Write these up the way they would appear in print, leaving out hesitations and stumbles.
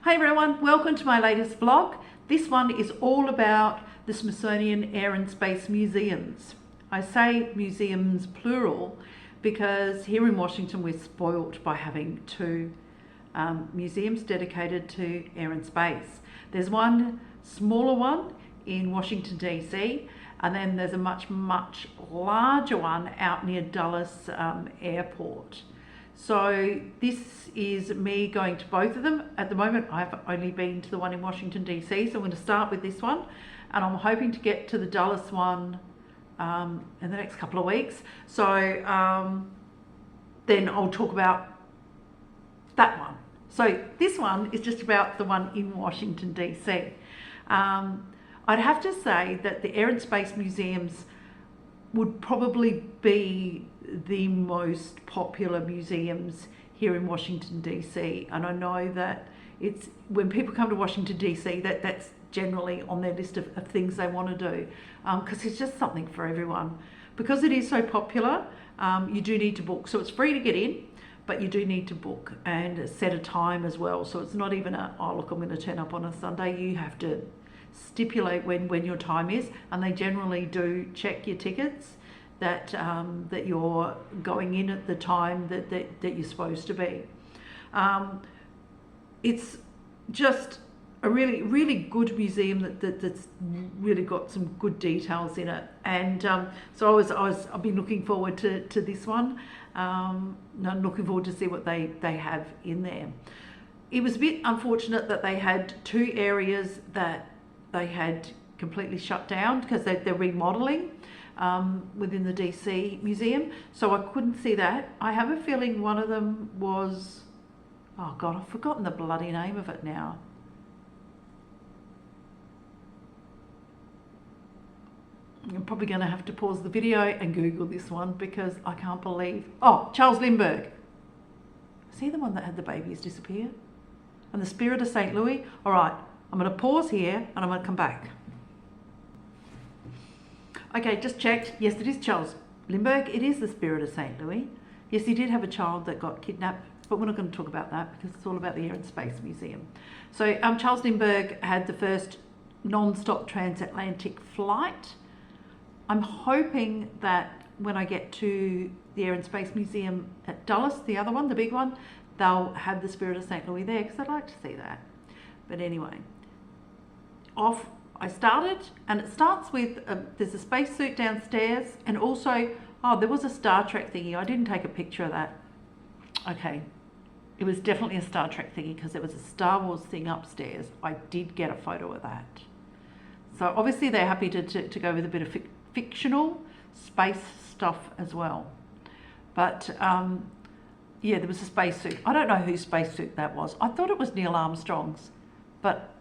Hey everyone, welcome to my latest vlog. This one is all about the Smithsonian Air and Space Museums. I say museums plural because here in Washington we're spoilt by having two museums dedicated to air and space. There's one smaller one in Washington DC, and then there's a much larger one out near Dulles Airport. So this is me going to both of them. At the moment I've only been to the one in Washington DC, so I'm going to start with this one, and I'm hoping to get to the Dulles one in the next couple of weeks. So then I'll talk about that one. So this one is just about the one in Washington DC. I'd have to say that the Air and Space Museums would probably be the most popular museums here in Washington DC, and I know that it's when people come to Washington DC that's generally on their list of things they want to do, because it's just something for everyone. Because it is so popular, you do need to book. So it's free to get in, but you do need to book and set a time as well. So it's not even a, oh look, I'm going to turn up on a Sunday. You have to stipulate when your time is, and they generally do check your tickets that that you're going in at the time that you're supposed to be. It's just a really good museum that's really got some good details in it, and so I've been looking forward to this one. I'm looking forward to see what they have in there. It was a bit unfortunate that they had two areas that they had completely shut down because they're remodeling within the DC museum, so I couldn't see that. I have a feeling one of them was, oh god, I've forgotten the bloody name of it now. I'm probably going to have to pause the video and Google this one because I can't believe, oh, Charles Lindbergh. Is he the one that had the babies disappear? And the Spirit of St. Louis? All right, I'm going to pause here and I'm going to come back. Okay, just checked. Yes, it is Charles Lindbergh. It is the Spirit of St. Louis. Yes, he did have a child that got kidnapped, but we're not going to talk about that because it's all about the Air and Space Museum. So Charles Lindbergh had the first non-stop transatlantic flight. I'm hoping that when I get to the Air and Space Museum at Dulles, the other one, the big one, they'll have the Spirit of St. Louis there because I'd like to see that. But anyway, off I started, and it starts with, there's a spacesuit downstairs, and also, oh, there was a Star Trek thingy. I didn't take a picture of that. Okay, it was definitely a Star Trek thingy because there was a Star Wars thing upstairs. I did get a photo of that. So obviously they're happy to go with a bit of fictional space stuff as well. But yeah, there was a spacesuit. I don't know whose spacesuit that was. I thought it was Neil Armstrong's, but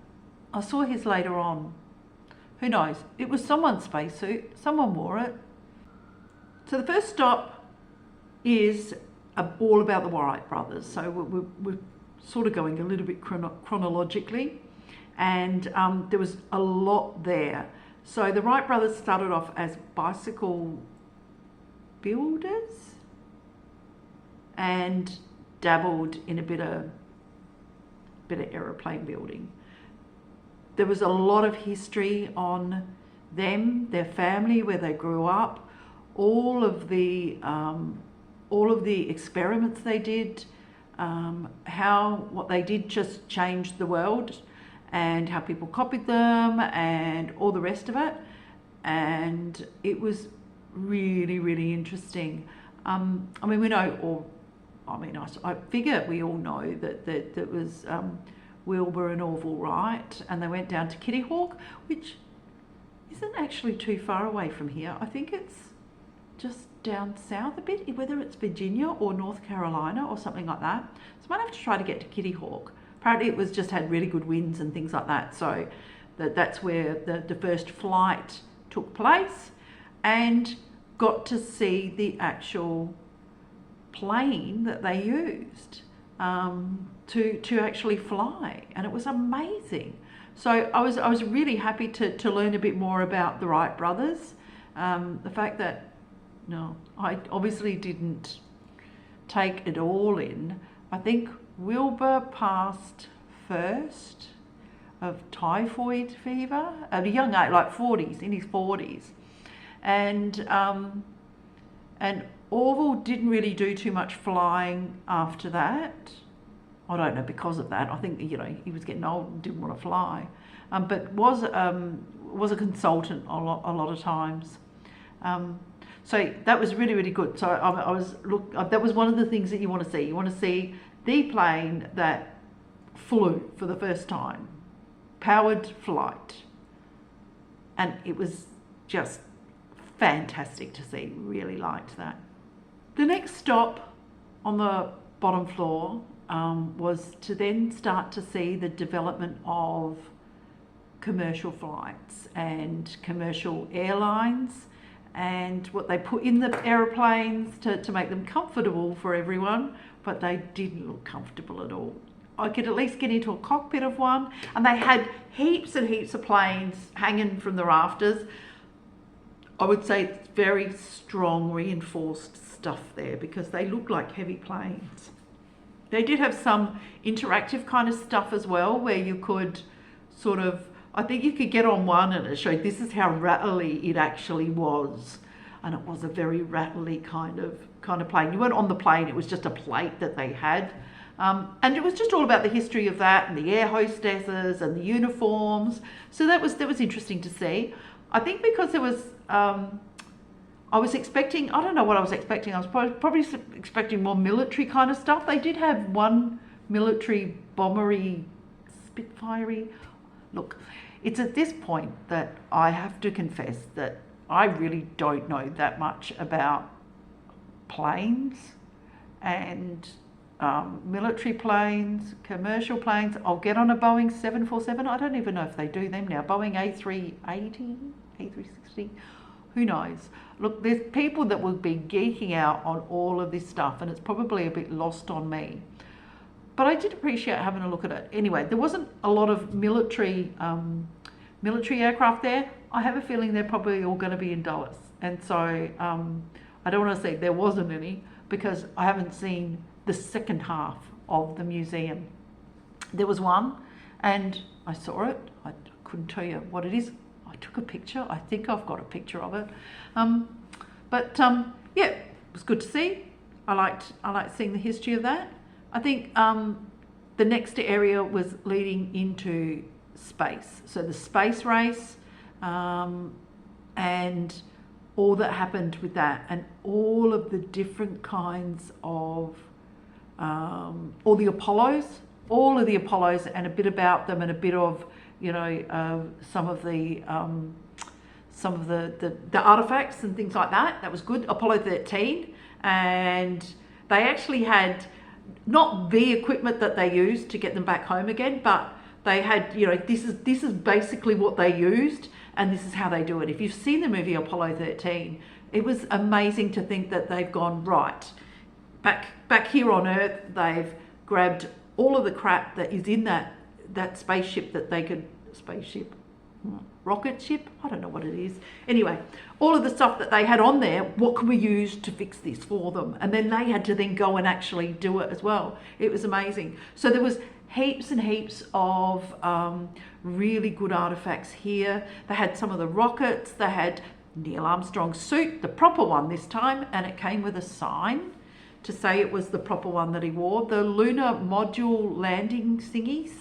I saw his later on. Who knows? It was someone's spacesuit. Someone wore it. So the first stop is all about the Wright brothers. So we're sort of going a little bit chronologically, and there was a lot there. So the Wright brothers started off as bicycle builders and dabbled in a bit of aeroplane building. There was a lot of history on them, their family, where they grew up, all of the experiments they did, how what they did just changed the world, and how people copied them, and all the rest of it. And it was really interesting. I mean, we know, or I mean, I figure we all know that was Wilbur and Orville Wright, and they went down to Kittyhawk, which isn't actually too far away from here. I think it's just down south a bit, whether it's Virginia or North Carolina or something like that. So I might have to try to get to Kittyhawk. Apparently it was just had really good winds and things like that, so that's where the first flight took place, and got to see the actual plane that they used to actually fly, and it was amazing. So I was really happy to learn a bit more about the Wright brothers. The fact that, no, I obviously didn't take it all in. I think Wilbur passed first of typhoid fever at a young age, like 40s, in his 40s. And Orville didn't really do too much flying after that. I don't know, because of that. I think, you know, he was getting old and didn't want to fly. But was a consultant a lot of times. So that was really, really good. So that was one of the things that you want to see. You want to see the plane that flew for the first time, powered flight. And it was just fantastic to see. Really liked that. The next stop on the bottom floor was to then start to see the development of commercial flights and commercial airlines and what they put in the aeroplanes to make them comfortable for everyone, but they didn't look comfortable at all. I could at least get into a cockpit of one, and they had heaps and heaps of planes hanging from the rafters. I would say it's very strong reinforced stuff there because they look like heavy planes. They did have some interactive kind of stuff as well, where you could sort of, I think you could get on one and it showed this is how rattly it actually was. And it was a very rattly kind of plane. You weren't on the plane, it was just a plate that they had. And it was just all about the history of that and the air hostesses and the uniforms. So that was interesting to see. I think because there was, I was expecting, I don't know what I was expecting. I was probably expecting more military kind of stuff. They did have one military bombery, Spitfire-y. Look, it's at this point that I have to confess that I really don't know that much about planes and military planes, commercial planes. I'll get on a Boeing 747. I don't even know if they do them now. Boeing A380, A360. Who knows? Look, there's people that will be geeking out on all of this stuff, and it's probably a bit lost on me. But I did appreciate having a look at it. Anyway, there wasn't a lot of military aircraft there. I have a feeling they're probably all going to be in Dulles. And so I don't want to say there wasn't any because I haven't seen the second half of the museum. There was one, and I saw it. I couldn't tell you what it is. I took a picture. I think I've got a picture of it. Yeah, it was good to see. I liked seeing the history of that. I think the next area was leading into space. So the space race and all that happened with that, and all of the different kinds of all of the Apollos, and a bit about them, and a bit of, you know, some of the artifacts and things like that. That was good. Apollo 13, and they actually had not the equipment that they used to get them back home again, but they had, you know, this is basically what they used, and this is how they do it. If you've seen the movie Apollo 13, it was amazing to think that they've gone right back here on Earth. They've grabbed all of the crap that is in that spaceship that they could, rocket ship, I don't know what it is. Anyway, all of the stuff that they had on there, what can we use to fix this for them? And then they had to then go and actually do it as well. It was amazing. So there was heaps and heaps of really good artifacts here. They had some of the rockets. They had Neil Armstrong's suit, the proper one this time, and it came with a sign to say it was the proper one that he wore. The lunar module landing thingies,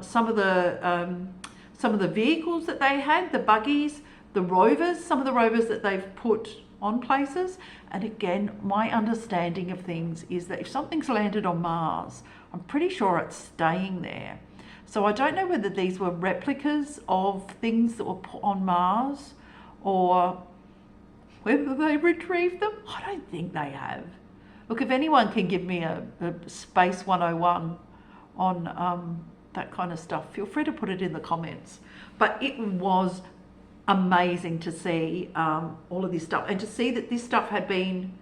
some of the vehicles that they had, the buggies, the rovers, some of the rovers that they've put on places. And again, my understanding of things is that if something's landed on Mars, I'm pretty sure it's staying there. So I don't know whether these were replicas of things that were put on Mars, or whether they retrieved them. I don't think they have. Look, if anyone can give me a Space 101 on that kind of stuff, feel free to put it in the comments. But it was amazing to see all of this stuff, and to see that this stuff had been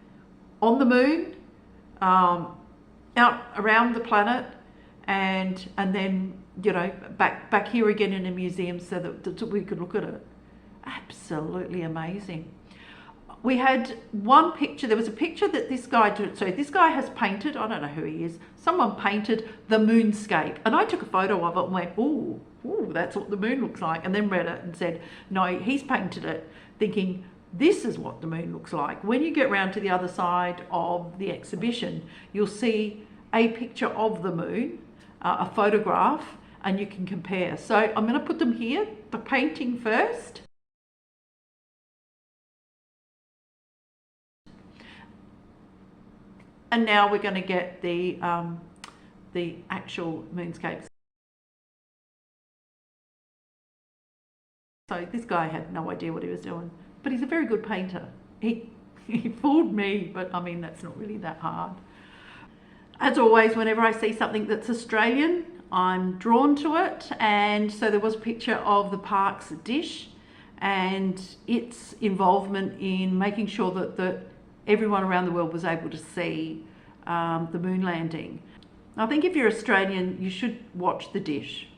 on the moon, out around the planet, and then, you know, back here again in a museum so that we could look at it. Absolutely amazing. We had one picture, there was a picture that this guy did, so this guy has painted, I don't know who he is, someone painted the moonscape, and I took a photo of it and went, ooh, that's what the moon looks like, and then read it and said, no, he's painted it thinking, this is what the moon looks like. When you get round to the other side of the exhibition, you'll see a picture of the moon, a photograph, and you can compare. So I'm going to put them here, the painting first. And now we're going to get the actual moonscapes. So this guy had no idea what he was doing, but he's a very good painter. He fooled me, but I mean, that's not really that hard. As always, whenever I see something that's Australian, I'm drawn to it. And so there was a picture of the park's dish and its involvement in making sure that everyone around the world was able to see the moon landing. I think if you're Australian, you should watch The Dish.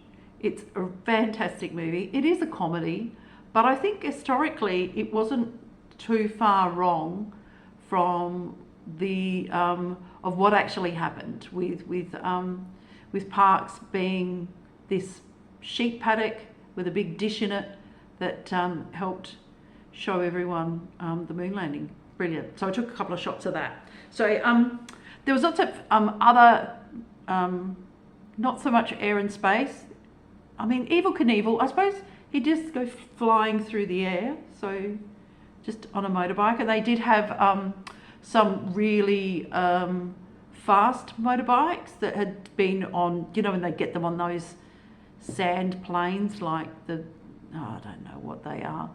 It's a fantastic movie. It is a comedy, but I think historically it wasn't too far wrong from the of what actually happened with Parkes being this sheep paddock with a big dish in it that helped show everyone the moon landing. Brilliant. So I took a couple of shots of that. So there was lots of other, not so much air and space. I mean, Evel Knievel, I suppose he just go flying through the air, so just on a motorbike. And they did have some really fast motorbikes that had been on, you know, when they get them on those sand planes, like I don't know what they are.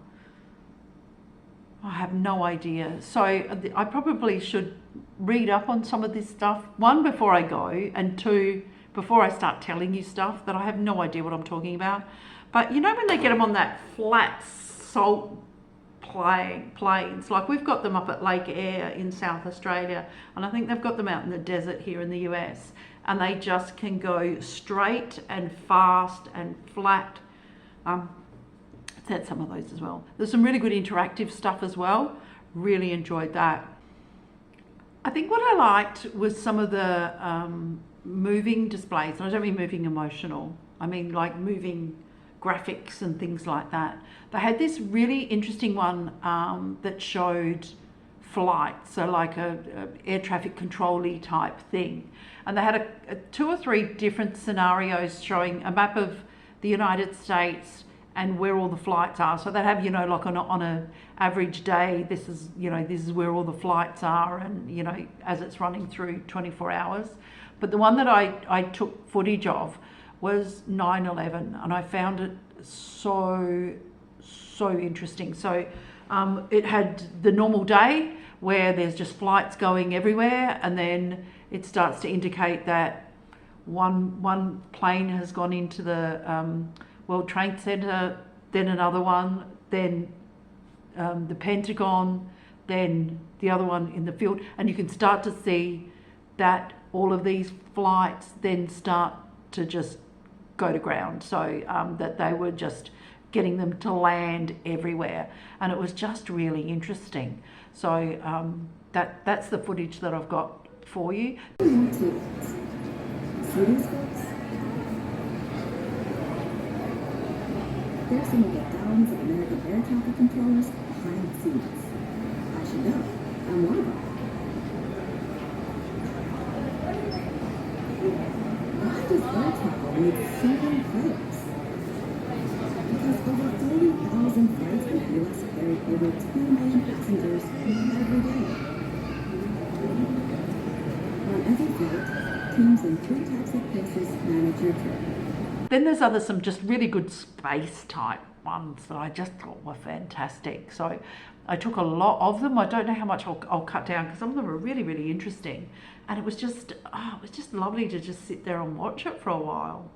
I have no idea. So I probably should read up on some of this stuff. One, before I go, and two, before I start telling you stuff that I have no idea what I'm talking about. But you know when they get them on that flat salt plains, like we've got them up at Lake Eyre in South Australia, and I think they've got them out in the desert here in the US, and they just can go straight and fast and flat. Had some of those as well. There's some really good interactive stuff as well. Really enjoyed that. I think what I liked was some of the moving displays. And I don't mean moving emotional. I mean like moving graphics and things like that. They had this really interesting one that showed flight, so like a air traffic control-y type thing. And they had a 2 or 3 different scenarios showing a map of the United States and where all the flights are. So they have, you know, like on a average day, this is where all the flights are, and, you know, as it's running through 24 hours. But the one that I took footage of was 9/11, and I found it so interesting. So it had the normal day where there's just flights going everywhere, and then it starts to indicate that one plane has gone into the World Trade Center, then another one, then the Pentagon, then the other one in the field, and you can start to see that all of these flights then start to just go to ground, so that they were just getting them to land everywhere, and it was just really interesting. So that's the footage that I've got for you. They're some of the thousands of American air traffic controllers behind the scenes. I should know. I'm one of them. Why does air travel need 7 players? Because over 30,000 flights in the U.S. carry over 2 million passengers every day. On every flight, teams in 3 types of places manage your trip. Then there's some just really good space type ones that I just thought were fantastic. So I took a lot of them. I don't know how much I'll cut down, because some of them are really, really interesting. And it was just lovely to just sit there and watch it for a while.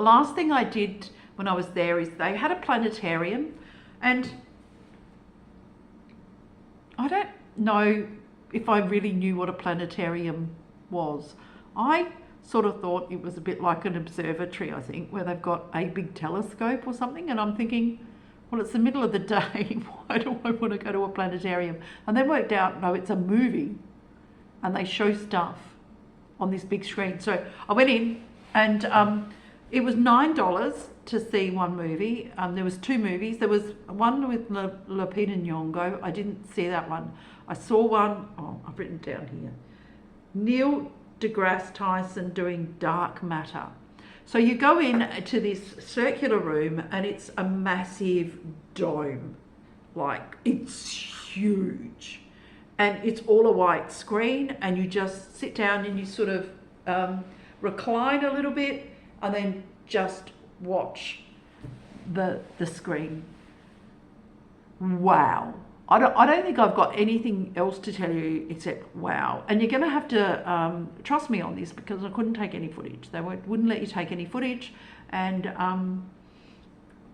the last thing I did when I was there is they had a planetarium, and I don't know if I really knew what a planetarium was. I sort of thought it was a bit like an observatory, I think, where they've got a big telescope or something, and I'm thinking, well, it's the middle of the day, why do I want to go to a planetarium? And then worked out, no, it's a movie, and they show stuff on this big screen. So I went in, and it was $9 to see one movie. There was two movies. There was one with Lupita Nyong'o. I didn't see that one. I saw one, I've written it down here, Neil deGrasse Tyson doing Dark Matter. So you go in to this circular room, and it's a massive dome, like it's huge, and it's all a white screen, and you just sit down and you sort of recline a little bit and then just watch the screen. Wow. I don't think I've got anything else to tell you except wow. And you're going to have to trust me on this, because I couldn't take any footage. They wouldn't let you take any footage. And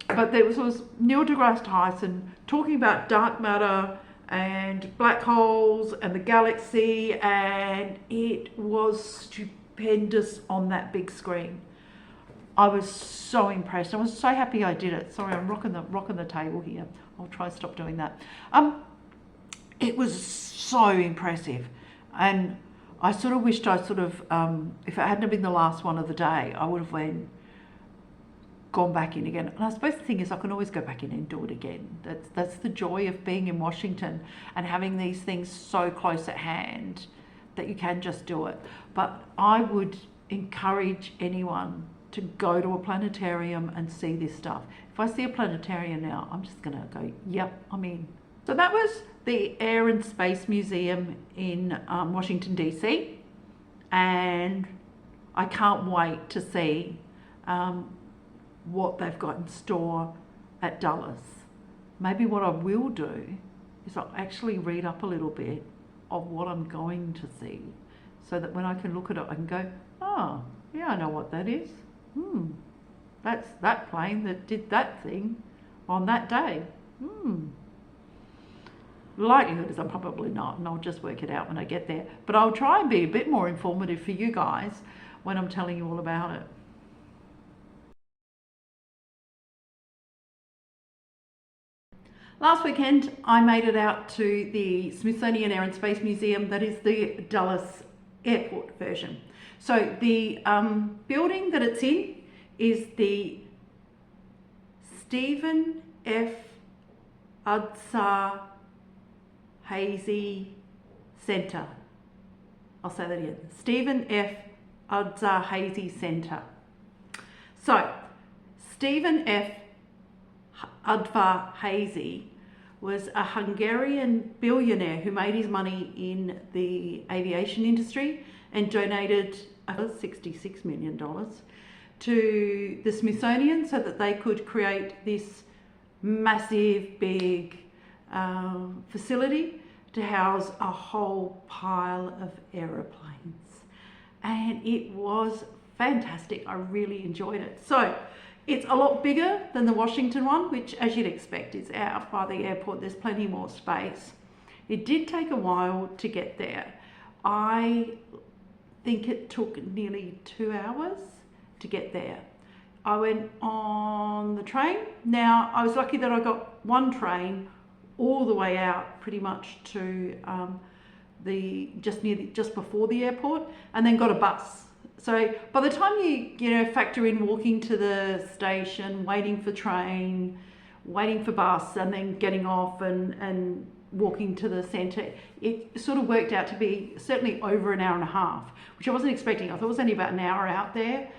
but there was Neil deGrasse Tyson talking about dark matter and black holes and the galaxy, and it was stupendous on that big screen. I was so impressed. I was so happy I did it. Sorry, I'm rocking the table here. I'll try to stop doing that. It was so impressive, and I sort of wished if it hadn't been the last one of the day, I would have gone back in again. And I suppose the thing is, I can always go back in and do it again. That's the joy of being in Washington and having these things so close at hand that you can just do it. But I would encourage anyone to go to a planetarium and see this stuff. If I see a planetarium now, I'm just gonna go, yep, I'm in. So that was the Air and Space Museum in Washington, DC. And I can't wait to see what they've got in store at Dulles. Maybe what I will do is I'll actually read up a little bit of what I'm going to see, so that when I can look at it, I can go, oh, yeah, I know what that is. That's that plane that did that thing on that day. The likelihood is I'm probably not, and I'll just work it out when I get there. But I'll try and be a bit more informative for you guys when I'm telling you all about it. Last weekend, I made it out to the Smithsonian Air and Space Museum. That is the Dulles Airport version. So the building that it's in is the Stephen F. Udvar-Hazy Center. I'll say that again. Stephen F. Udvar-Hazy Center. So Stephen F. Udvar-Hazy was a Hungarian billionaire who made his money in the aviation industry and donated $66 million to the Smithsonian so that they could create this massive big facility to house a whole pile of aeroplanes. And it was fantastic. I really enjoyed it. So it's a lot bigger than the Washington one, which, as you'd expect, is out by the airport. There's plenty more space. It did take a while to get there. I think it took nearly 2 hours to get there. I went on the train. Now, I was lucky that I got one train all the way out pretty much to just before the airport, and then got a bus. So by the time you factor in walking to the station, waiting for train, waiting for bus, and then getting off and walking to the centre, it sort of worked out to be certainly over an hour and a half, which I wasn't expecting. I thought it was only about an hour out there.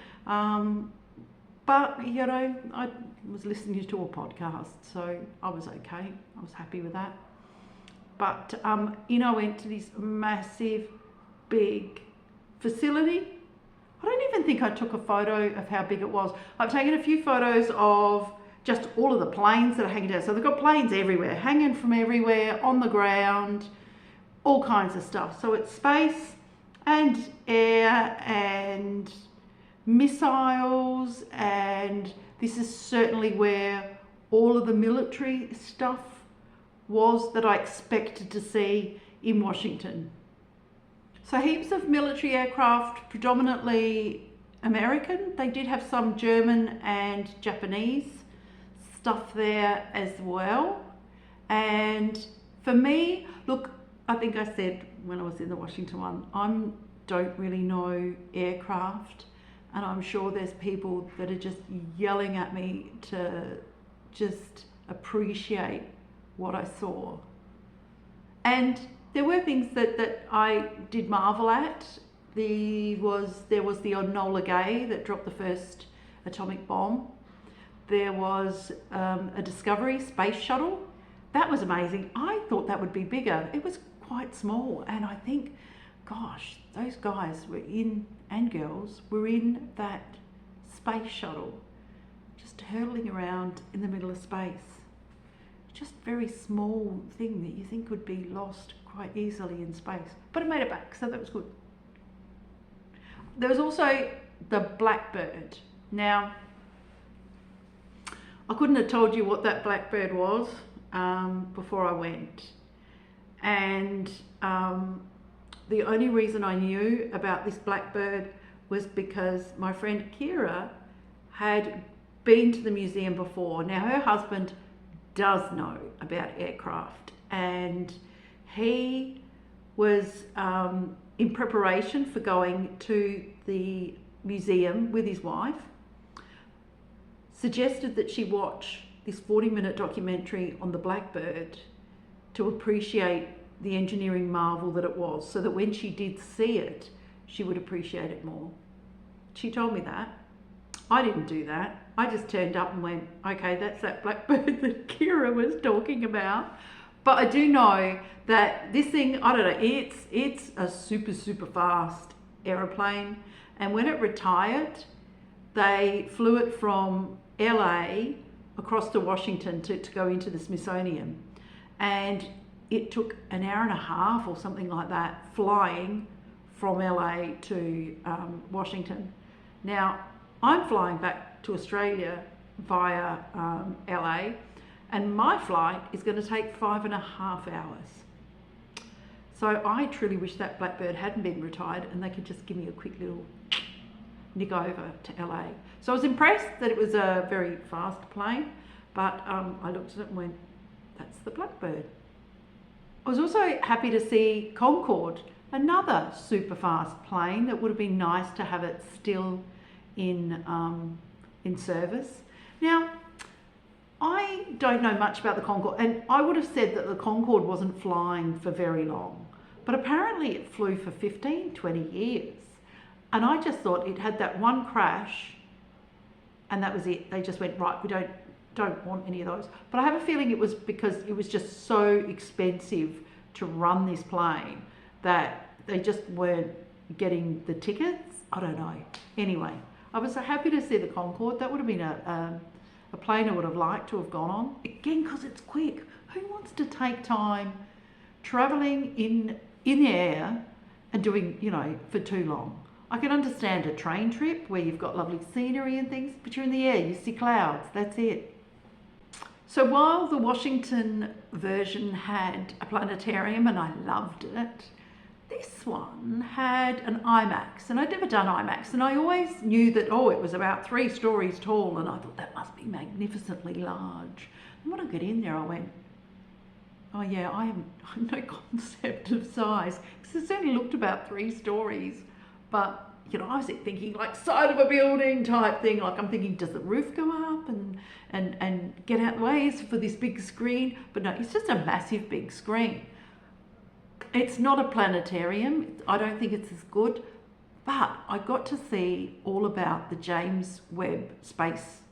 But I was listening to a podcast, so I was okay. I was happy with that. But I went to this massive, big facility. I don't even think I took a photo of how big it was. I've taken a few photos of just all of the planes that are hanging down. So they've got planes everywhere, hanging from everywhere, on the ground, all kinds of stuff. So it's space and air and missiles, and this is certainly where all of the military stuff was that I expected to see in Washington. So heaps of military aircraft, predominantly American. They did have some German and Japanese stuff there as well. And for me, look, I think I said when I was in the Washington one, I don't really know aircraft, and I'm sure there's people that are just yelling at me to just appreciate what I saw. And there were things that I did marvel at. There was the Enola Gay that dropped the first atomic bomb. There was a Discovery space shuttle. That was amazing. I thought that would be bigger. It was quite small, and I think, gosh, those guys were in, and girls were in that space shuttle, just hurtling around in the middle of space. Just very small thing that you think would be lost quite easily in space, but it made it back, so that was good. There was also the Blackbird. Now, I couldn't have told you what that Blackbird was before I went, and the only reason I knew about this Blackbird was because my friend Kira had been to the museum before. Now, her husband does know about aircraft, and he was in preparation for going to the museum with his wife, suggested that she watch this 40-minute documentary on the Blackbird to appreciate the engineering marvel that it was, so that when she did see it, she would appreciate it more. She told me that. I didn't do that. I just turned up and went, okay, that's that Blackbird that Kira was talking about. But I do know that this thing, I don't know, it's a super, super fast aeroplane. And when it retired, they flew it from LA across to Washington to go into the Smithsonian. And it took an hour and a half or something like that flying from LA to Washington. Now, I'm flying back to Australia via LA, and my flight is going to take 5.5 hours. So I truly wish that Blackbird hadn't been retired and they could just give me a quick little nick over to LA. So I was impressed that it was a very fast plane, but I looked at it and went, that's the Blackbird. I was also happy to see Concorde, another super fast plane that would have been nice to have it still in service. Now, I don't know much about the Concorde, and I would have said that the Concorde wasn't flying for very long, but apparently it flew for 15, 20 years. And I just thought it had that one crash and that was it. They just went, right, we don't want any of those. But I have a feeling it was because it was just so expensive to run this plane that they just weren't getting the tickets. I don't know. Anyway, I was so happy to see the Concorde. That would have been a plane I would have liked to have gone on. Again, because it's quick. Who wants to take time travelling in the air and doing, for too long? I can understand a train trip where you've got lovely scenery and things, but you're in the air, you see clouds, that's it. So while the Washington version had a planetarium and I loved it, this one had an IMAX, and I'd never done IMAX, and I always knew that, it was about 3 stories tall, and I thought that must be magnificently large. And when I got in there, I went, oh yeah, I have no concept of size, because it certainly looked about 3 stories, but I was thinking like side of a building type thing, like I'm thinking, does the roof go up and get out the ways for this big screen? But no, it's just a massive big screen. It's not a planetarium. I don't think it's as good, but I got to see all about the James Webb Space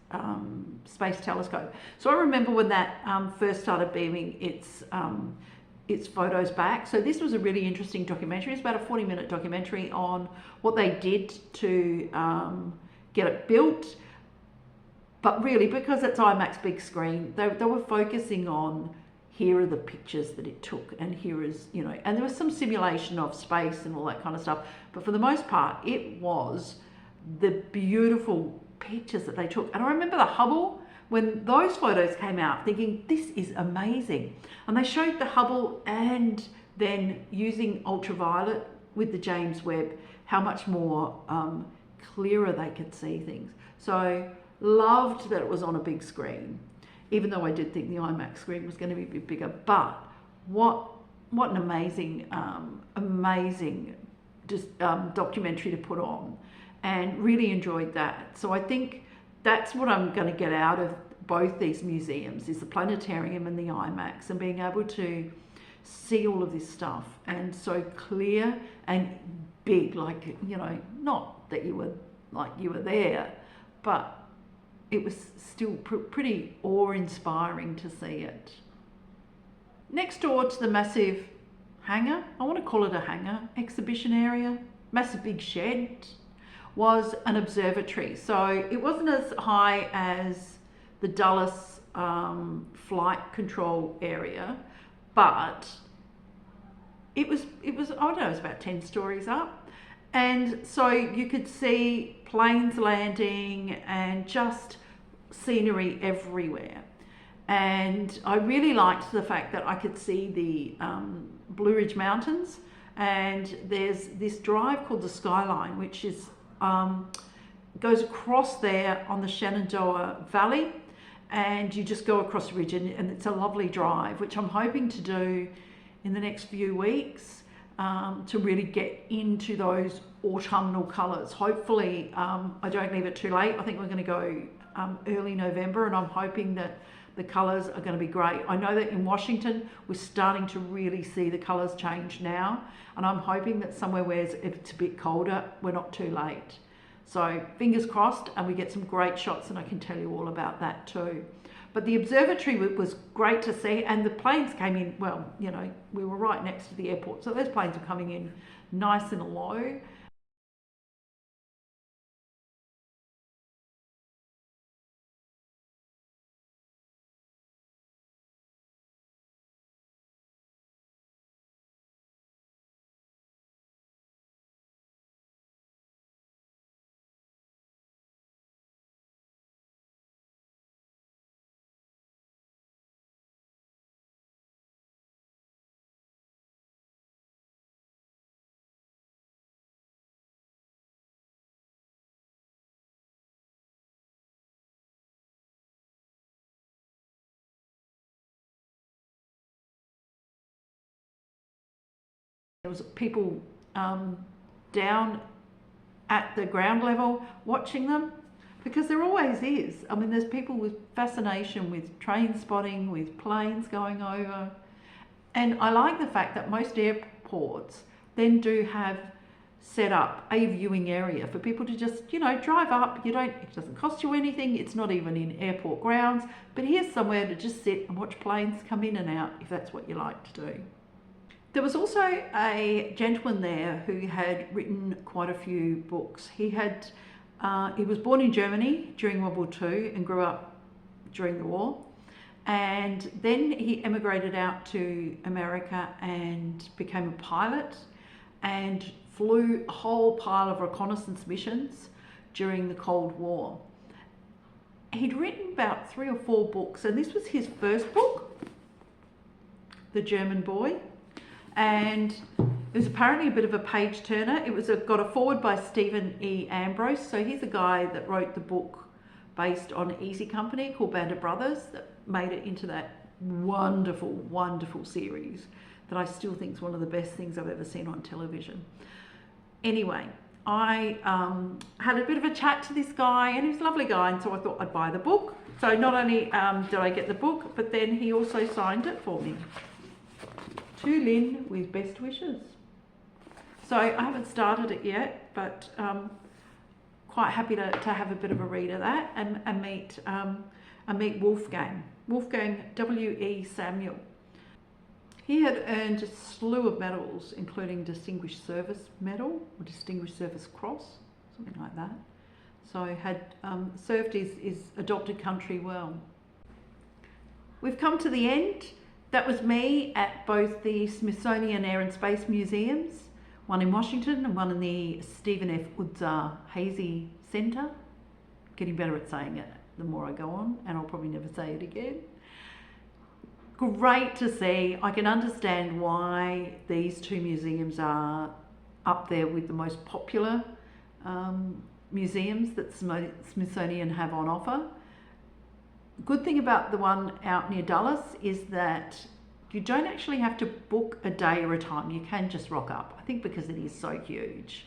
Telescope. So I remember when that first started beaming its photos back. So this was a really interesting documentary. It's about a 40-minute documentary on what they did to get it built. But really, because it's IMAX big screen, they were focusing on, here are the pictures that it took, and here is, and there was some simulation of space and all that kind of stuff. But for the most part, it was the beautiful pictures that they took. And I remember the Hubble, when those photos came out, thinking this is amazing. And they showed the Hubble and then using ultraviolet with the James Webb, how much more clearer they could see things. So loved that it was on a big screen, even though I did think the IMAX screen was going to be a bit bigger. But what an amazing, documentary to put on, and really enjoyed that. So I think that's what I'm going to get out of both these museums, is the Planetarium and the IMAX, and being able to see all of this stuff, and so clear and big, like, you know, not that you were there, but it was still pretty awe-inspiring to see it. Next door to the massive hangar, I want to call it a hangar, exhibition area, massive big shed, was an observatory. So it wasn't as high as the Dulles flight control area, but it was I don't know, it was about 10 stories up, and so you could see planes landing and just scenery everywhere. And I really liked the fact that I could see the Blue Ridge Mountains, and there's this drive called the Skyline, which is goes across there on the Shenandoah Valley, and you just go across the ridge, and it's a lovely drive, which I'm hoping to do in the next few weeks, to really get into those autumnal colours. Hopefully I don't leave it too late. I think we're going to go early November, and I'm hoping that the colours are going to be great. I know that in Washington we're starting to really see the colours change now, and I'm hoping that somewhere where it's a bit colder, we're not too late. So fingers crossed, and we get some great shots, and I can tell you all about that too. But the observatory was great to see, and the planes came in, well, you know, we were right next to the airport, so those planes were coming in nice and low. There was people down at the ground level watching them, because there always is. I mean, there's people with fascination with train spotting, with planes going over. And I like the fact that most airports then do have set up a viewing area for people to just, you know, drive up. It doesn't cost you anything. It's not even in airport grounds, but here's somewhere to just sit and watch planes come in and out, if that's what you like to do. There was also a gentleman there who had written quite a few books. He was born in Germany during World War II and grew up during the war. And then he emigrated out to America and became a pilot and flew a whole pile of reconnaissance missions during the Cold War. He'd written about 3 or 4 books, and this was his first book, The German Boy. And it was apparently a bit of a page turner. It was got a foreword by Stephen E. Ambrose. So he's a guy that wrote the book based on Easy Company called Band of Brothers, that made it into that wonderful, wonderful series that I still think is one of the best things I've ever seen on television. Anyway, I had a bit of a chat to this guy, and he was a lovely guy, and so I thought I'd buy the book. So not only did I get the book, but then he also signed it for me. To Lynn, with best wishes. So I haven't started it yet, but quite happy to have a bit of a read of that, and meet Wolfgang W.E. Samuel. He had earned a slew of medals, including Distinguished Service Medal or Distinguished Service Cross, something like that. So had served his adopted country well. We've come to the end. That was me at both the Smithsonian Air and Space Museums. one in Washington and one in the Stephen F. Udzar Hazy Centre. Getting better at saying it the more I go on, and I'll probably never say it again. Great to see. I can understand why these two museums are up there with the most popular museums that Smithsonian have on offer. Good thing about the one out near Dulles is that you don't actually have to book a day or a time. You can just rock up, I think, because it is so huge.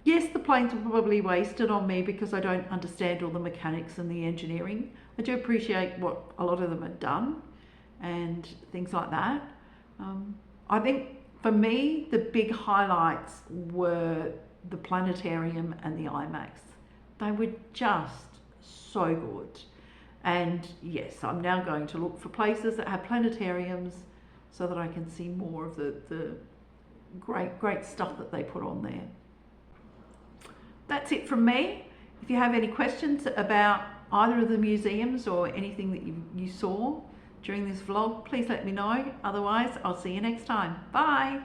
Yes, the planes were probably wasted on me because I don't understand all the mechanics and the engineering. I do appreciate what a lot of them have done and things like that. I think for me, the big highlights were the Planetarium and the IMAX. They were just so good. And yes, I'm now going to look for places that have planetariums so that I can see more of the great stuff that they put on there. That's it from me. If you have any questions about either of the museums or anything that you saw during this vlog, please let me know. Otherwise, I'll see you next time. Bye.